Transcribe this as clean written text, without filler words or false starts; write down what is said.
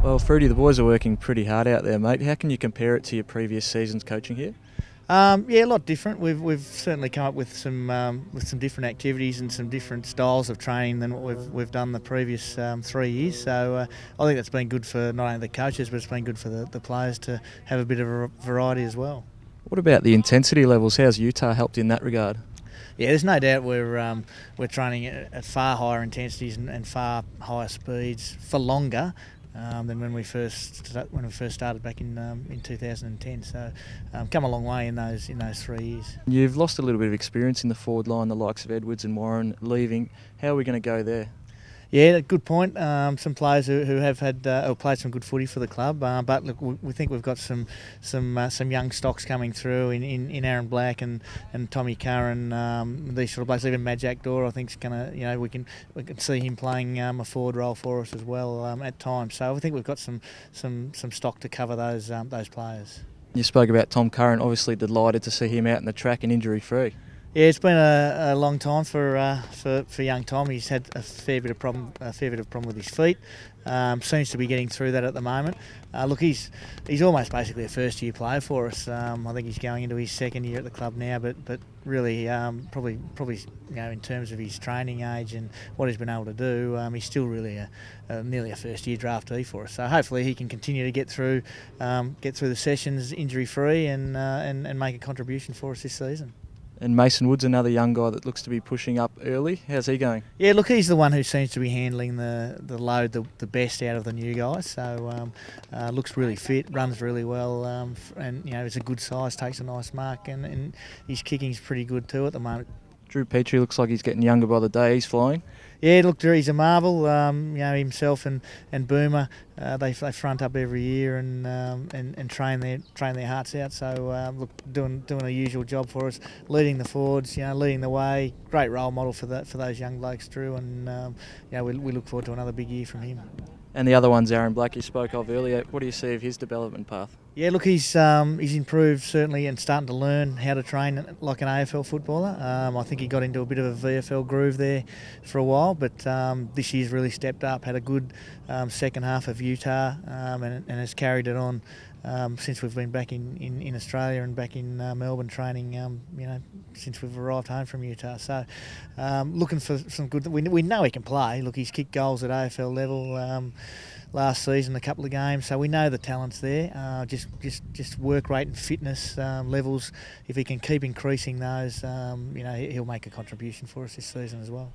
Well, Fruity, the boys are working pretty hard out there, mate. How can you compare it to your previous seasons coaching here? Yeah, a lot different. We've certainly come up with some different activities and some different styles of training than what we've done the previous 3 years. So I think that's been good for not only the coaches, but it's been good for the players to have a bit of a variety as well. What about the intensity levels? How's Utah helped in that regard? Yeah, there's no doubt we're training at far higher intensities and far higher speeds for longer than when we first started back in 2010. So come a long way in those 3 years. You've lost a little bit of experience in the forward line, the likes of Edwards and Warren leaving. How are we going to go there? Yeah, good point. Some players who have had or played some good footy for the club, but look, we think we've got some young stocks coming through in Aaron Black and Tommy Curran, these sort of players. Even Majak Dor, I think, is gonna, we can see him playing a forward role for us as well at times. So I think we've got some stock to cover those players. You spoke about Tom Curran. Obviously, delighted to see him out in the track and injury free. Yeah, it's been a long time for young Tom. He's had a fair bit of problem with his feet. Seems to be getting through that at the moment. Look, he's almost basically a first year player for us. I think he's going into his second year at the club now, but really probably in terms of his training age and what he's been able to do, he's still really nearly a first year draftee for us. So hopefully he can continue to get through the sessions injury free and make a contribution for us this season. And Mason Wood's another young guy that looks to be pushing up early. How's he going? Yeah, look, he's the one who seems to be handling the load the best out of the new guys. So looks really fit, runs really well, and it's a good size, takes a nice mark, and his kicking's pretty good too at the moment. Drew Petrie looks like he's getting younger by the day. He's flying. Yeah, look, he's a marvel. Himself and Boomer, they front up every year and train their hearts out. So look, doing a usual job for us, leading the forwards, leading the way. Great role model for those young blokes, Drew, and we look forward to another big year from him. And the other one's Aaron Black, you spoke of earlier. What do you see of his development path? Yeah, look, he's improved certainly and starting to learn how to train like an AFL footballer. I think he got into a bit of a VFL groove there for a while, but this year's really stepped up, had a good second half of Utah and has carried it on since we've been back in Australia and back in Melbourne training, since we've arrived home from Utah. So looking for some good... We know he can play. Look, he's kicked goals at AFL level last season, a couple of games, so we know the talent's there. Just work rate and fitness levels, if he can keep increasing those, he'll make a contribution for us this season as well.